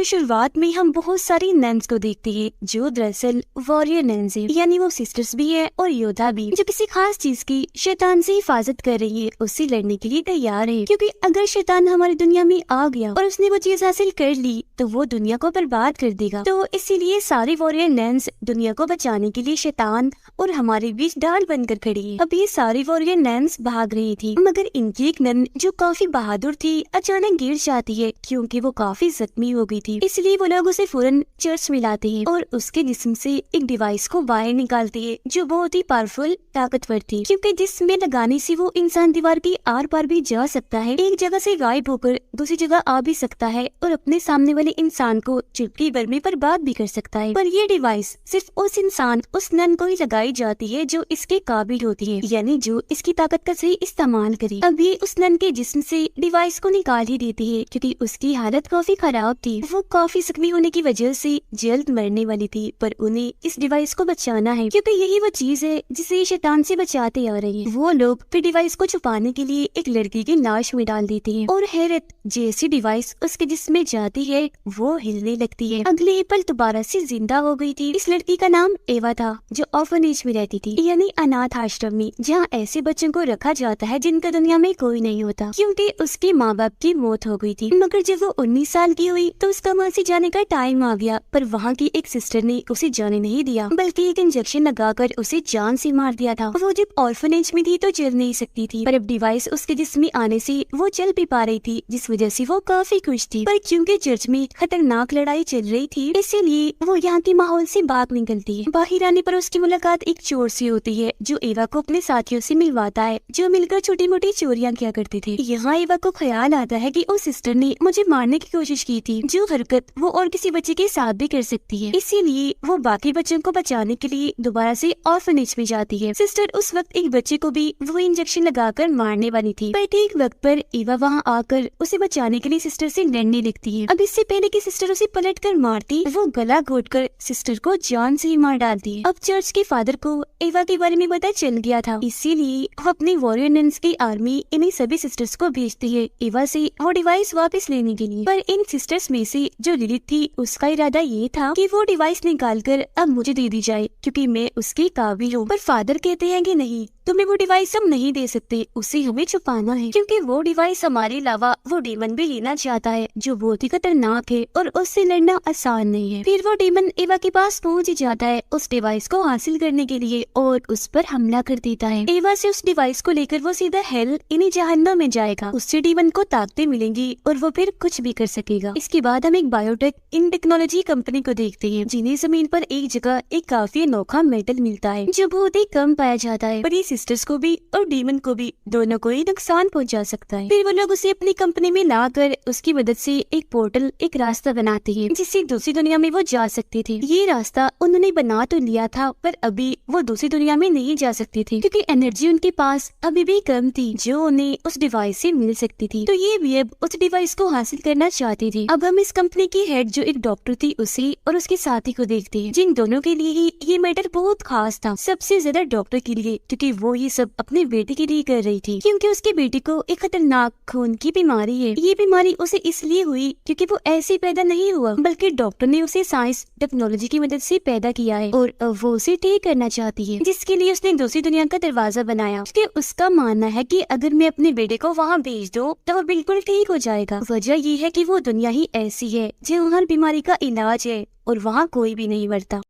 तो शुरुआत में हम बहुत सारी नन्स को देखते हैं जो दरअसल वॉरियर नन्स है, यानी वो सिस्टर्स भी है और योद्धा भी, जो किसी खास चीज की शैतान से हिफाजत कर रही है, उससे लड़ने के लिए तैयार है। क्योंकि अगर शैतान हमारी दुनिया में आ गया और उसने वो चीज हासिल कर ली तो वो दुनिया को बर्बाद कर देगा। तो इसीलिए सारी वॉरियर नन्स दुनिया को बचाने के लिए शैतान और हमारे बीच ढाल बनकर खड़ी है। अब ये सारी वॉरियर नन्स भाग रही थी, मगर इनकी एक नन जो काफी बहादुर थी अचानक गिर जाती है क्योंकि वो काफी जख्मी हो गई थी। इसलिए वो लोग उसे फौरन चर्च में लाते हैं और उसके जिस्म से एक डिवाइस को बाहर निकालते हैं जो बहुत ही पावरफुल ताकतवर थी, क्योंकि जिसमें लगाने से वो इंसान दीवार की आर पार भी जा सकता है, एक जगह से गायब होकर दूसरी जगह आ भी सकता है और अपने सामने वाले इंसान को चुटकी भर में बर्बाद भी कर सकता है। पर ये डिवाइस सिर्फ उस इंसान उस नन को ही लगाई जाती है जो इसके काबिल होती है, यानी जो इसकी ताकत का सही इस्तेमाल करे। अब ये उस नन के जिस्म से डिवाइस को निकाल ही देती है क्योंकि उसकी हालत काफी खराब थी। वो काफी जख्मी होने की वजह से जल्द मरने वाली थी, पर उन्हें इस डिवाइस को बचाना है क्योंकि यही वो चीज है जिसे शैतान से बचाते आ रहे हैं। वो लोग फिर डिवाइस को छुपाने के लिए एक लड़की की लाश में डाल देते हैं और हैरत जैसी डिवाइस उसके जिस्म में जाती है वो हिलने लगती है। अगले ही पल दोबारा से जिंदा हो गई थी। इस लड़की का नाम एवा था जो ऑर्फनेज में रहती थी, यानी अनाथ आश्रम में, जहाँ ऐसे बच्चों को रखा जाता है जिनका दुनिया में कोई नहीं होता क्योंकि उसके माँ बाप की मौत हो गई थी। मगर जब वो 19 साल की हुई तो उसका वहाँ से जाने का टाइम आ गया, पर वहाँ की एक सिस्टर ने उसे जाने नहीं दिया बल्कि एक इंजेक्शन लगाकर उसे जान से मार दिया था। वो जब ऑर्फनेज में थी तो चल नहीं सकती थी, पर अब डिवाइस उसके जिस्म में आने से वो चल भी पा रही थी, जिस वजह से वो काफी खुश थी। पर क्योंकि चर्च में खतरनाक लड़ाई चल रही थी इसीलिए वो यहाँ के माहौल से बाहर निकलती है। बाहर आने पर उसकी मुलाकात एक चोर से होती है जो एवा को अपने साथियों से मिलवाता है जो मिलकर छोटी मोटी चोरियां किया करते थे। यहाँ एवा को ख्याल आता है कि उस सिस्टर ने मुझे मारने की कोशिश की थी, जो हरकत वो और किसी बच्चे के साथ भी कर सकती है। इसीलिए वो बाकी बच्चों को बचाने के लिए दोबारा से ऑर्फनेज में जाती है। सिस्टर उस वक्त एक बच्चे को भी वो इंजेक्शन लगाकर मारने वाली थी, पर ठीक वक्त पर एवा वहाँ आकर उसे बचाने के लिए सिस्टर से लड़ने लगती है। अब इससे पहले कि सिस्टर उसे पलट कर मारती, वो गला घोटकर सिस्टर को जान से ही मार डालती है। अब चर्च के फादर को एवा के बारे में पता चल गया था, इसीलिए वो अपनी वॉरियर नन्स की आर्मी इन्हीं सभी सिस्टर्स को भेजती है एवा से वो डिवाइस वापस लेने के लिए। पर इन सिस्टर्स में से जो लिलिथ थी उसका इरादा ये था कि वो डिवाइस निकालकर अब मुझे दे दी जाए क्योंकि मैं उसके काबिल हूँ। पर फादर कहते हैं कि नहीं, तुम्हें वो डिवाइस हम नहीं दे सकते, उसे हमें छुपाना है क्योंकि वो डिवाइस हमारे अलावा वो डीमन भी लेना चाहता है जो बहुत ही खतरनाक है और उससे लड़ना आसान नहीं है। फिर वो डीमन एवा के पास पहुंच ही जाता है उस डिवाइस को हासिल करने के लिए और उस पर हमला कर देता है। एवा से उस डिवाइस को लेकर वो सीधा हेल इन्हीं जहन्नम में जाएगा। उससे डीमन को ताकतें मिलेंगी और वो फिर कुछ भी कर सकेगा। इसके बाद हम एक बायोटेक इन टेक्नोलॉजी कंपनी को देखते हैं जिन्हें जमीन पर एक जगह एक काफी अनोखा मेटल मिलता है जो बहुत ही कम पाया जाता है, पर सिस्टर्स को भी और डीमन को भी दोनों को ही नुकसान पहुंचा सकता है। फिर वो लोग उसे अपनी कंपनी में लाकर उसकी मदद से एक पोर्टल एक रास्ता बनाते हैं जिससे दूसरी दुनिया में वो जा सकते थे। ये रास्ता उन्होंने बना तो लिया था पर अभी वो दूसरी दुनिया में नहीं जा सकते थे क्योंकि एनर्जी उनके पास अभी भी कम थी जो उन्हें उस डिवाइस से मिल सकती थी। तो ये भी अब उस डिवाइस को हासिल करना चाहती थी। अब हम इस कंपनी की हेड जो एक डॉक्टर थी उसे और उसके साथी को देखते हैं जिन दोनों के लिए ही ये मैटर बहुत खास था, सबसे ज्यादा डॉक्टर के लिए क्योंकि वो ये सब अपने बेटे के लिए कर रही थी क्योंकि उसके बेटे को एक खतरनाक खून की बीमारी है। ये बीमारी उसे इसलिए हुई क्योंकि वो ऐसे पैदा नहीं हुआ बल्कि डॉक्टर ने उसे साइंस टेक्नोलॉजी की मदद से पैदा किया है और वो उसे ठीक करना चाहती है, जिसके लिए उसने दूसरी दुनिया का दरवाजा बनाया क्योंकि उसका मानना है कि अगर मैं अपने बेटे को वहाँ भेज दूं तो वो बिल्कुल ठीक हो जाएगा। वजह ये है कि वो दुनिया ही ऐसी है जहाँ हर बीमारी का इलाज है और वहाँ कोई भी नहीं मरता।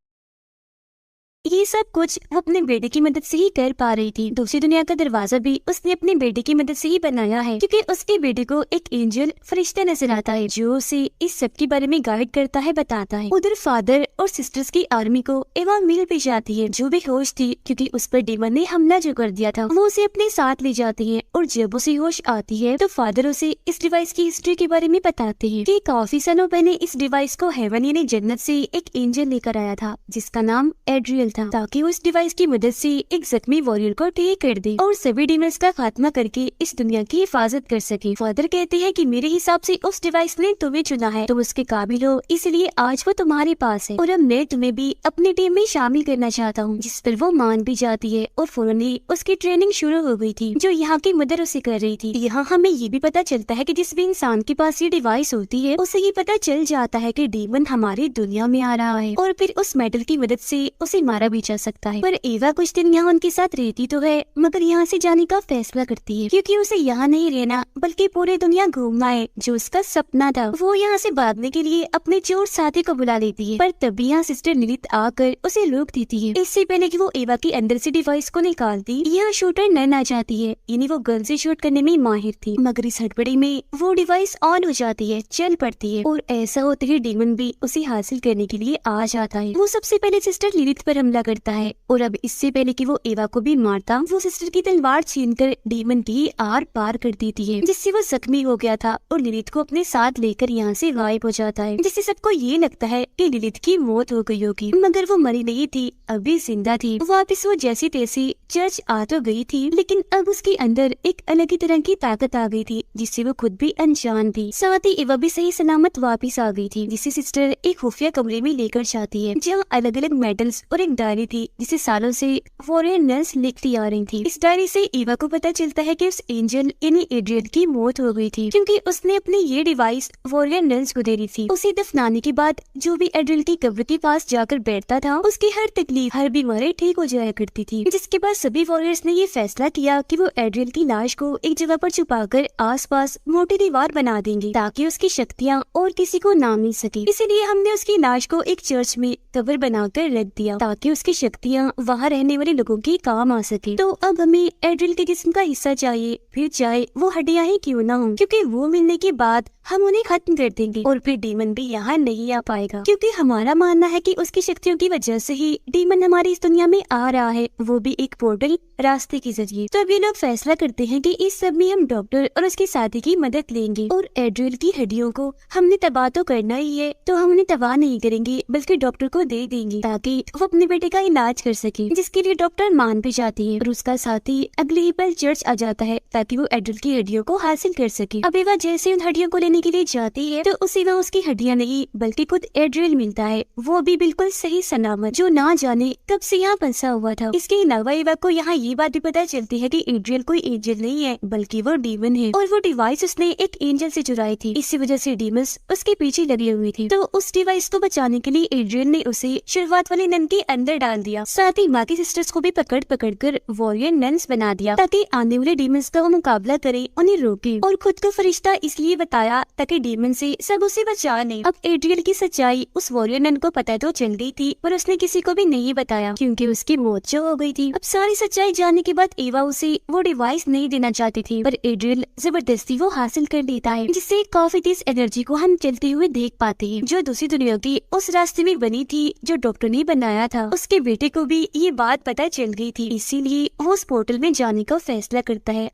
ये सब कुछ वो अपने बेटे की मदद से ही कर पा रही थी। दूसरी दुनिया का दरवाजा भी उसने अपने बेटे की मदद से ही बनाया है क्योंकि उसके बेटे को एक एंजल फरिश्ता नजर आता है जो उसे इस सब के बारे में गाइड करता है, बताता है। उधर फादर और सिस्टर्स की आर्मी को एवा मिल भी जाती है जो बेहोश थी क्योंकि उस पर डीमन ने हमला जो कर दिया था। वो उसे अपने साथ ले जाती है और जब उसे होश आती है तो फादर उसे इस डिवाइस की हिस्ट्री के बारे में बताते हैं कि काफी सालों पहले इस डिवाइस को हेवन यानी जन्नत से एक एंजल लेकर आया था जिसका नाम एड्रियल था ताकि उस डिवाइस की मदद से एक जख्मी वॉरियर को ठीक कर दे और सभी डीमंस का खात्मा करके इस दुनिया की हिफाजत कर सके। फादर कहते हैं कि मेरे हिसाब से उस डिवाइस ने तुम्हें चुना है, तुम उसके काबिल हो, इसलिए आज वो तुम्हारे पास है और अब मैं तुम्हें भी अपनी टीम में शामिल करना चाहता हूँ। जिस पर वो मान भी जाती है और फौरन ही उसकी ट्रेनिंग शुरू हो गई थी जो यहाँ की मदर उसे कर रही थी। यहाँ हमें ये भी पता चलता है कि जिस भी इंसान के पास ये डिवाइस होती है उसे ये पता चल जाता है कि डीमन हमारी दुनिया में आ रहा है और फिर उस मेटल की मदद से उसे मारा भी जा सकता है। पर एवा कुछ दिन यहाँ उनके साथ रहती तो है मगर यहाँ से जाने का फैसला करती है क्योंकि उसे यहाँ नहीं रहना बल्कि पूरी दुनिया घूमना है जो उसका सपना था। वो यहाँ से भागने के लिए अपने चोर साथी को बुला लेती है पर तभी यहाँ सिस्टर लिलिथ आकर उसे रोक देती है। इससे पहले कि वो एवा के अंदर से डिवाइस को निकालती यहाँ शूटर नन आ जाती है। यानी वो गन से शूट करने में माहिर थी मगर इस हड़बड़ी में वो डिवाइस ऑन हो जाती है, चल पड़ती है और ऐसा होते ही डीमन भी उसे हासिल करने के लिए आ जाता है। वो सबसे पहले सिस्टर लिलिथ पर हमला करता है और अब इससे पहले कि वो एवा को भी मारता वो सिस्टर की तलवार छीनकर डीमन की आर पार कर देती है जिससे वो जख्मी हो गया था और लिलिथ को अपने साथ लेकर यहाँ से गायब हो जाता है जिससे सबको ये लगता है कि लिलिथ की मौत हो गई होगी मगर वो मरी नहीं थी, अभी जिंदा थी। वापस वो जैसी तैसी चर्च आ तो गई थी लेकिन अब उसके अंदर एक अलग ही तरह की ताकत आ गई थी जिससे वो खुद भी अनजान थी। साथ ही एवा भी सही सलामत वापस आ गई थी जिसे सिस्टर एक खुफिया कमरे में लेकर जाती है जहाँ अलग अलग मेडल्स और एक डायरी थी जिसे सालों से वॉरियर नन्स लिखती आ रही थी। इस डायरी से एवा को पता चलता है कि उस एंजल यानी एड्रियन की मौत हो गई थी क्योंकि उसने अपनी ये डिवाइस वॉरियर नन्स को दे दी थी। उसे दफनाने के बाद जो भी एड्रियन की कब्र के पास जाकर बैठता था उसकी हर तकलीफ हर बीमारी ठीक हो जाया करती थी। जिसके बाद सभी वॉरियर्स ने ये फैसला किया कि वो एड्रियन की लाश को एक जगह पर छुपाकर आसपास मोटी दीवार बना देंगे ताकि उसकी शक्तियाँ और किसी को ना मिल सके। इसीलिए हमने उसकी लाश को एक चर्च में कब्र बनाकर रख दिया ताकि उसकी शक्तियाँ वहाँ रहने वाले लोगों के काम आ सके। तो अब हमें एड्रियन के जिस्म का हिस्सा चाहिए, फिर चाहे वो हड्डियाँ ही क्यों ना हो, क्योंकि वो मिलने के बाद हम उन्हें खत्म कर देंगे और फिर डीमन भी यहाँ नहीं आ पाएगा क्योंकि हमारा मानना है कि उसकी शक्तियों की वजह से ही डीमन हमारी इस दुनिया में आ रहा है, वो भी एक पोर्टल रास्ते के जरिए। तो अब ये लोग फैसला करते हैं कि इस सब में हम डॉक्टर और उसके साथी की मदद लेंगे और एड्रियल की हड्डियों को हमने तबाह तो करना ही है तो हम उन्हें तबाह नहीं करेंगे बल्कि डॉक्टर को दे देंगे ताकि वो अपने बेटे का इलाज कर सके, जिसके लिए डॉक्टर मान भी जाती है और उसका साथी अगले ही पल चर्च आ जाता है ताकि वो एड्रियल की हड्डियों को हासिल कर सके। अब एवा जैसे उन हड्डियों को लेने के लिए जाती है तो उसे वहाँ उसकी हड्डियाँ नहीं बल्कि खुद एड्रियल मिलता है, वो भी बिल्कुल सही सलामत जो ना जाने कब से यहाँ फंसा हुआ था। इसके अलावा एवा को यहाँ ये बात भी पता चलती है कि एड्रियल कोई एंजल नहीं है बल्कि वो डीमन है और वो डिवाइस उसने एक एंजल से चुराई थी, इसी वजह से डीमंस उसके पीछे लगे हुए थे। तो उस डिवाइस को बचाने के लिए एड्रियल ने उसे शुरुआत वाले नन के अंदर डाल दिया, साथ ही बाकी सिस्टर्स को भी पकड़ पकड़ कर वॉरियर नन्स बना दिया ताकि आने वाले डीमंस का वो मुकाबला करे, उन्हें रोके और खुद को फरिश्ता इसलिए बताया ताकि डीमन से सब उसे बचा नहीं। अब एड्रियल की सच्चाई उस वॉरियर नन को पता तो चल गई थी पर उसने किसी को भी नहीं बताया क्योंकि उसकी मौत जो हो गई थी। अब सारी सच्चाई जानने के बाद एवा उसे वो डिवाइस नहीं देना चाहती थी पर एड्रियल जबरदस्ती वो हासिल कर लेता है जिससे काफी तेज एनर्जी को हम चलते हुए देख पाते हैं जो दूसरी दुनिया की उस रास्ते में बनी थी जो डॉक्टर ने बनाया था। उसके बेटे को भी ये बात पता चल गई थी इसीलिए वो उस पोर्टल में जाने का फैसला करता है।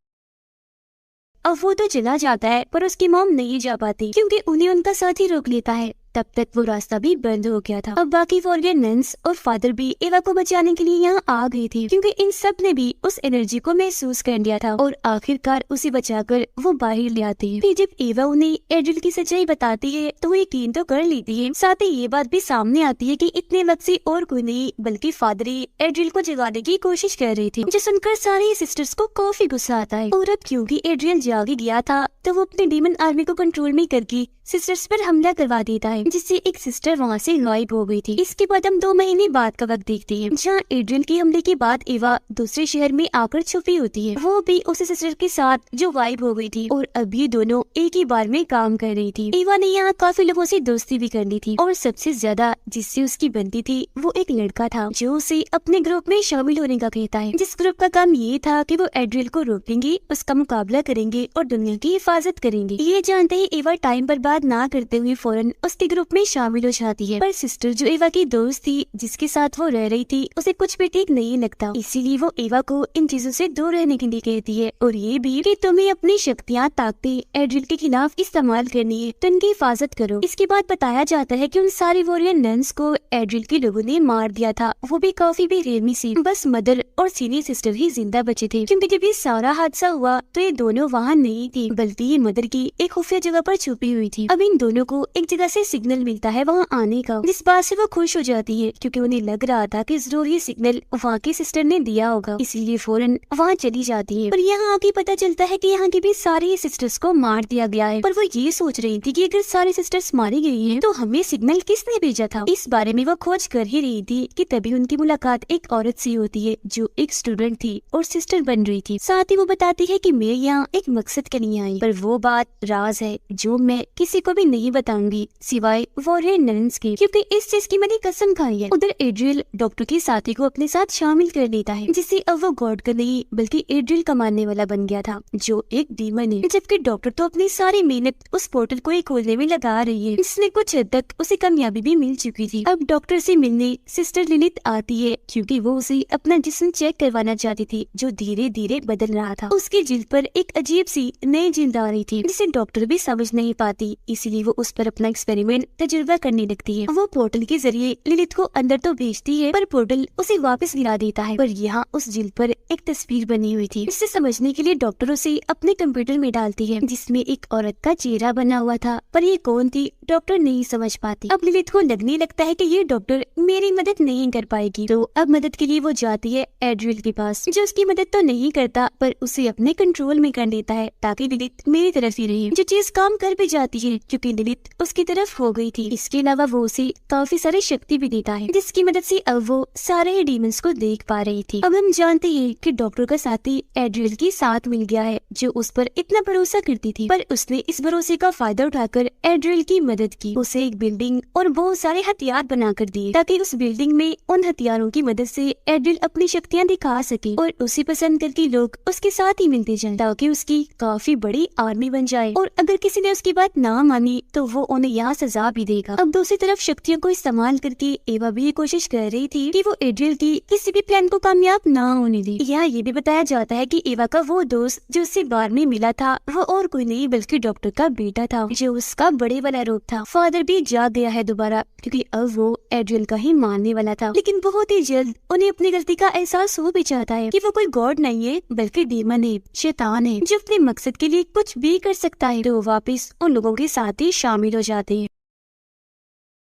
अब वो तो चला जाता है पर उसकी मॉम नहीं जा पाती क्योंकि उन्हें उनका साथी रोक लेता है। तब तक वो रास्ता भी बंद हो गया था। अब बाकी वॉरियर नन्स और फादर भी एवा को बचाने के लिए यहाँ आ गई थी क्योंकि इन सब ने भी उस एनर्जी को महसूस कर लिया था और आखिरकार उसे बचाकर वो बाहर ले आते हैं। फिर जब एवा उन्हें एड्रियल की सच्चाई बताती है तो वो यकीन तो कर लेती है, साथ ही ये बात भी सामने आती है कि इतने वक्त से और कोई नहीं बल्कि फादर ही एड्रियल को जगाने की कोशिश कर रही थी, जो सुनकर सारी सिस्टर्स को काफी गुस्सा आता है। और अब क्योंकि एड्रियल जाग गया था तो वो अपने डीमन आर्मी को कंट्रोल में करके सिस्टर्स पर हमला करवा देता है जिससे एक सिस्टर वहाँ से गायब हो गई थी। इसके बाद हम 2 महीने बाद का वक्त देखते हैं जहाँ एड्रियल के हमले के बाद एवा दूसरे शहर में आकर छुपी होती है, वो भी उस सिस्टर के साथ जो गायब हो गई थी और अब ये दोनों एक ही बार में काम कर रही थी। एवा ने यहाँ काफी लोगों से दोस्ती भी कर ली थी और सबसे ज्यादा जिससे उसकी बनती थी वो एक लड़का था जो उसे अपने ग्रुप में शामिल होने का कहता है, जिस ग्रुप का काम ये था कि वो एड्रियल को रोकेंगे, उसका मुकाबला करेंगे और दुनिया की हिफाजत करेंगे। ये जानते ही एवा टाइम बर्बाद बात ना करते हुए फौरन उसके ग्रुप में शामिल हो जाती है। पर सिस्टर जो एवा की दोस्त थी जिसके साथ वो रह रही थी उसे कुछ भी ठीक नहीं लगता, इसीलिए वो एवा को इन चीजों से दूर रहने के लिए कहती है और ये भी कि तुम्हें अपनी शक्तियाँ ताकतें एड्रिल के खिलाफ इस्तेमाल करनी है तो इनकी हिफाजत करो। इसके बाद बताया जाता है कि उन सारी वॉरियर नन्स को एड्रिल के लोगों ने मार दिया था, वो भी काफी बेरहमी से। बस मदर और सीनियर सिस्टर ही जिंदा बचे थे, क्योंकि जब ये सारा हादसा हुआ तो ये दोनों वहाँ नहीं थी, बल्कि ये मदर की एक खुफिया जगह पर छुपी हुई थी। अब इन दोनों को एक जगह से सिग्नल मिलता है वहाँ आने का, जिस बात से वो खुश हो जाती है क्योंकि उन्हें लग रहा था कि जरूर ये सिग्नल वहाँ की सिस्टर ने दिया होगा, इसीलिए फौरन वहाँ चली जाती है। पर यहाँ आके पता चलता है कि यहाँ की भी सारी सिस्टर्स को मार दिया गया है। पर वो ये सोच रही थी कि अगर सारी सिस्टर्स मारी गई हैं, तो हमें सिग्नल किसने भेजा था। इस बारे में वो खोज कर ही रही थी कि तभी उनकी मुलाकात एक औरत से होती है जो एक स्टूडेंट थी और सिस्टर बन रही थी। साथ ही वो बताती है कि मैं यहाँ एक मकसद के लिए आई, पर वो बात राज है जो मैं किसी को भी नहीं बताऊंगी सिवाय वॉरियर नन्स के, क्योंकि इस चीज की मैंने कसम खाई है। उधर एड्रियल डॉक्टर के साथी को अपने साथ शामिल कर लेता है, जिससे अब वो गॉड का नहीं बल्कि एड्रियल का मानने वाला बन गया था जो एक डीमन है। जबकि डॉक्टर तो अपनी सारी मेहनत उस पोर्टल को ही खोलने में लगा रही है, इसलिए कुछ हद तक उसे कामयाबी भी मिल चुकी थी। अब डॉक्टर से मिलने सिस्टर लिलिथ आती है क्योंकि वो उसे अपना जिस्म चेक करवाना चाहती थी जो धीरे धीरे बदल रहा था। उसकी जिल्द पर एक अजीब सी नई जिल्द आ रही थी जिसे डॉक्टर भी समझ नहीं पाती, इसीलिए वो उस पर अपना एक्सपेरिमेंट तजुर्बा करने लगती है। वो पोर्टल के जरिए लिलिथ को अंदर तो भेजती है पर पोर्टल उसे वापस गिरा देता है। पर यहाँ उस जिल्द पर एक तस्वीर बनी हुई थी, इसे समझने के लिए डॉक्टर उसे अपने कंप्यूटर में डालती है जिसमें एक औरत का चेहरा बना हुआ था, पर ये कौन थी डॉक्टर नहीं समझ पाती। अब लिलिथ को लगने लगता है कि ये डॉक्टर मेरी मदद नहीं कर पाएगी, तो अब मदद के लिए वो जाती है एड्रियल के पास, जो उसकी मदद तो नहीं करता पर उसे अपने कंट्रोल में कर लेता है ताकि लिलिथ मेरी तरफ ही रहे। जो चीज काम कर भी जाती है क्योंकि लिलिथ उसकी तरफ हो गई थी। इसके अलावा वो उसे काफी सारी शक्ति भी देता है जिसकी मदद से अब वो सारे डीमंस को देख पा रही थी। अब हम जानते हैं कि डॉक्टर का साथी एड्रियल के साथ मिल गया है जो उस पर इतना भरोसा करती थी, पर उसने इस भरोसे का फायदा उठाकर एड्रियल की मदद की। उसे एक बिल्डिंग और बहुत सारे हथियार बना कर दिए ताकि उस बिल्डिंग में उन हथियारों की मदद से एड्रियल अपनी शक्तियाँ दिखा सके और उसे पसंद करके लोग उसके साथ ही मिलते जाएं ताकि उसकी काफी बड़ी आर्मी बन जाए। और अगर किसी ने उसकी बात ना मानी तो वो उन्हें यहाँ सजा भी देगा। अब दूसरी तरफ शक्तियों को इस्तेमाल करके एवा भी ये कोशिश कर रही थी कि वो एड्रियल की किसी भी प्लान को कामयाब ना होने दे। यहाँ ये भी बताया जाता है कि एवा का वो दोस्त जो उससे बार में मिला था वो और कोई नहीं बल्कि डॉक्टर का बेटा था जो उसका बड़े वाला रूप था। फादर भी जाग गया है दोबारा क्योंकि अब वो एड्रियल का ही मानने वाला था, लेकिन बहुत ही जल्द उन्हें अपनी गलती का एहसास हो भी जाता है कि वो कोई गॉड नहीं है बल्कि डीमन है, शैतान है जो अपने मकसद के लिए कुछ भी कर सकता है। तो वापस उन लोगों के साथ ही शामिल हो जाते हैं।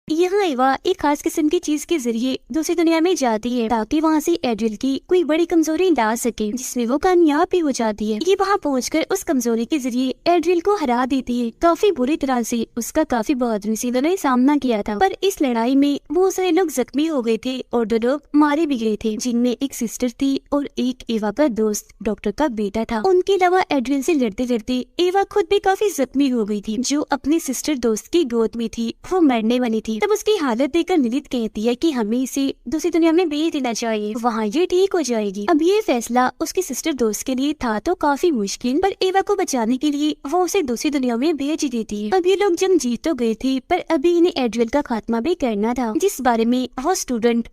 यहाँ एवा एक खास किस्म की चीज के जरिए दूसरी दुनिया में जाती है ताकि वहाँ से एड्रियल की कोई बड़ी कमजोरी ला सके जिसमें वो कामयाब भी हो जाती है। ये वहाँ पहुँचकर उस कमजोरी के जरिए एड्रियल को हरा देती है काफी बुरी तरह से। उसका काफी बहादुरी से उन्होंने सामना किया था, पर इस लड़ाई में बहुत सारे लोग जख्मी हो गए थे और 2 लोग मारे भी गए थे, जिनमें एक सिस्टर थी और एक एवा का दोस्त डॉक्टर का बेटा था। उनके अलावा एड्रियल से लड़ते लड़ते एवा खुद भी काफी जख्मी हो गई थी, जो अपनी सिस्टर दोस्त की गोद में थी, वो मरने वाली थी। तब उसकी हालत देखकर लिलिथ कहती है कि हमें इसे दूसरी दुनिया में भेज देना चाहिए, वहाँ ये ठीक हो जाएगी। अब ये फैसला उसके सिस्टर दोस्त के लिए था तो काफी मुश्किल, पर एवा को बचाने के लिए वो उसे दूसरी दुनिया में भेज देती है। अब ये लोग जंग जीत तो गए थे, पर अभी इन्हें एड्रियल का खात्मा भी करना था, जिस बारे में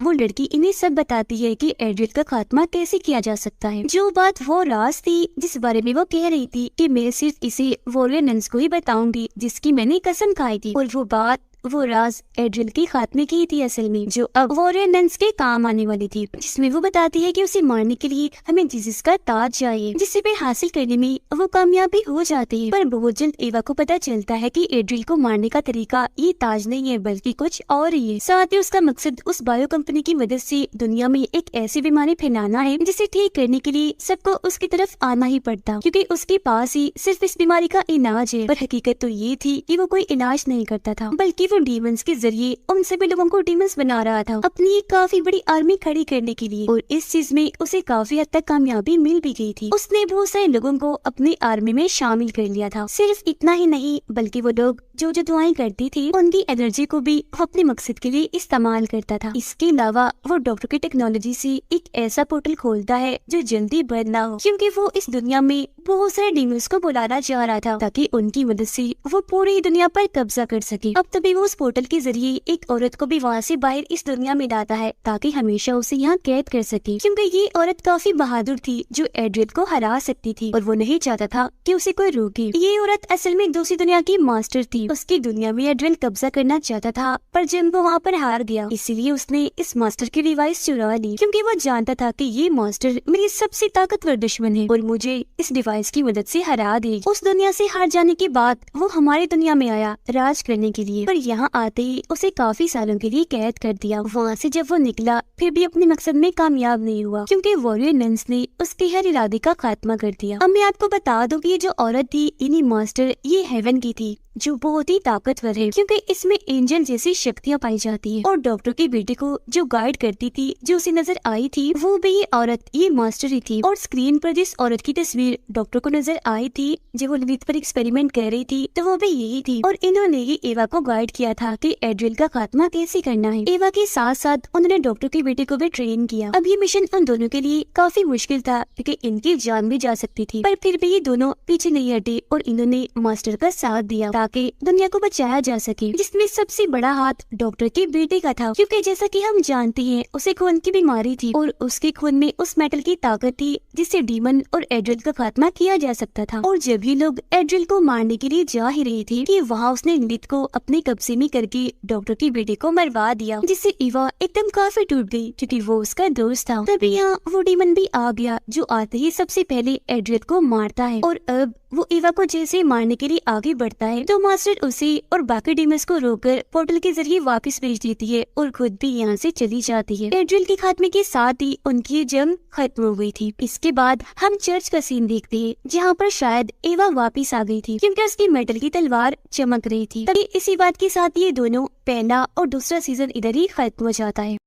वो लड़की इन्हें सब बताती है कि एड्रियल का खात्मा कैसे किया जा सकता है। जो बात वो राज थी जिस बारे में वो कह रही थी कि मैं सिर्फ इसे वॉरियर नन्स को ही बताऊंगी जिसकी मैंने कसम खाई थी, और वो बात वो राज एड्रियल के खात्मे की थी असल में, जो अब वॉरियर नन्स के काम आने वाली थी, जिसमें वो बताती है कि उसे मारने के लिए हमें जीसस का ताज चाहिए, जिसे पे हासिल करने में वो कामयाब भी हो जाती है। पर बहुत जल्द एवा को पता चलता है कि एड्रियल को मारने का तरीका ये ताज नहीं है बल्कि कुछ और ही है। साथ ही उसका मकसद उस बायो कंपनी की मदद से दुनिया में एक ऐसी बीमारी फैलाना है जिसे ठीक करने के लिए सबको उसकी तरफ आना ही पड़ता, क्योंकि उसके पास ही सिर्फ इस बीमारी का इलाज है। पर हकीकत तो ये थी कि वो कोई इलाज नहीं करता था, बल्कि वो डीमंस के जरिए उन सभी लोगों को डीमंस बना रहा था अपनी एक काफी बड़ी आर्मी खड़ी करने के लिए, और इस चीज में उसे काफी हद तक कामयाबी मिल भी गई थी। उसने बहुत सारे लोगों को अपनी आर्मी में शामिल कर लिया था। सिर्फ इतना ही नहीं बल्कि वो लोग जो जो दुआएं करती थी उनकी एनर्जी को भी वो अपने मकसद के लिए इस्तेमाल करता था। इसके अलावा वो डॉक्टर की टेक्नोलॉजी से एक ऐसा पोर्टल खोलता है जो जल्दी बंद ना हो, क्योंकि वो इस दुनिया में बहुत सारे डीमंस को बुलाना चाह रहा था ताकि उनकी मदद से वो पूरी दुनिया पर कब्जा कर सके। अब तभी वो उस पोर्टल के जरिए एक औरत को भी वहाँ से बाहर इस दुनिया में लाता है ताकि हमेशा उसे यहाँ कैद कर सके, क्योंकि ये औरत काफी बहादुर थी जो एड्रियल को हरा सकती थी और वो नहीं चाहता था कि उसे कोई रोके। ये औरत असल में दूसरी दुनिया की मास्टर थी। उसकी दुनिया में एड्रियल कब्जा करना चाहता था, पर जब वो वहाँ पर हार गया इसीलिए उसने इस मास्टर की डिवाइस चुरा ली, क्योंकि वो जानता था कि ये मास्टर मेरी सबसे ताकतवर दुश्मन है और मुझे इस डिवाइस की मदद से हरा देगी। उस दुनिया से हार जाने के बाद वो हमारी दुनिया में आया राज करने के लिए, पर यहाँ आते ही उसे काफी सालों के लिए कैद कर दिया। वहाँ से जब वो निकला फिर भी अपने मकसद में कामयाब नहीं हुआ, क्योंकि वॉरियर नन्स ने उसके हर इरादे का खात्मा कर दिया। अब मैं आपको बता दूं कि ये जो औरत थी इन्हीं मास्टर ये हेवन की थी, जो बहुत ही ताकतवर है, क्योंकि इसमें एंजल जैसी शक्तियाँ पाई जाती है। और डॉक्टर की बेटे को जो गाइड करती थी, जो उसे नजर आई थी, वो भी ये औरत ये मास्टर ही थी। और स्क्रीन पर जिस औरत की तस्वीर डॉक्टर को नजर आई थी जब वो ललित पर एक्सपेरिमेंट कर रही थी, तो वो भी यही थी। और इन्होंने ही एवा को गाइड किया था कि एड्रियल का खात्मा कैसे करना है। एवा के साथ साथ उन्होंने डॉक्टर के बेटे को भी ट्रेन किया। अब ये मिशन उन दोनों के लिए काफी मुश्किल था, क्योंकि इनकी जान भी जा सकती थी, पर फिर भी ये दोनों पीछे नहीं हटे और इन्होंने मास्टर का साथ दिया ताकि दुनिया को बचाया जा सके, जिसमें सबसे बड़ा हाथ डॉक्टर के बेटे का था, क्योंकि जैसा कि हम जानते हैं उसे खून की बीमारी थी और उसके खून में उस मेटल की ताकत थी जिससे डीमन और एड्रियल का खात्मा किया जा सकता था। और जब भी लोग एड्रियल को मारने के लिए जा ही रहे थे कि वहाँ उसने ललित को अपने कब्जे में करके डॉक्टर के बेटे को मरवा दिया, जिससे ईवा एकदम काफी टूट गई क्योंकि वो उसका दोस्त था। तभी यहाँ वो डीमन भी आ गया जो आते ही सबसे पहले एड्रियल को मारता है। और अब वो ईवा को जैसे मारने के लिए आगे बढ़ता है तो मास्टर उसे और बाकी डीमंस को रोककर पोर्टल के जरिए वापस भेज देती है और खुद भी यहाँ से चली जाती है। एड्रियल के खात्मे के साथ ही उनकी ये जंग खत्म हो गई थी। इसके बाद हम चर्च का सीन देखते हैं जहाँ पर शायद एवा वापस आ गई थी, क्योंकि उसकी मेटल की तलवार चमक रही थी। तभी इसी बात के साथ ये दोनों पहला और दूसरा सीजन इधर ही खत्म हो जाता है।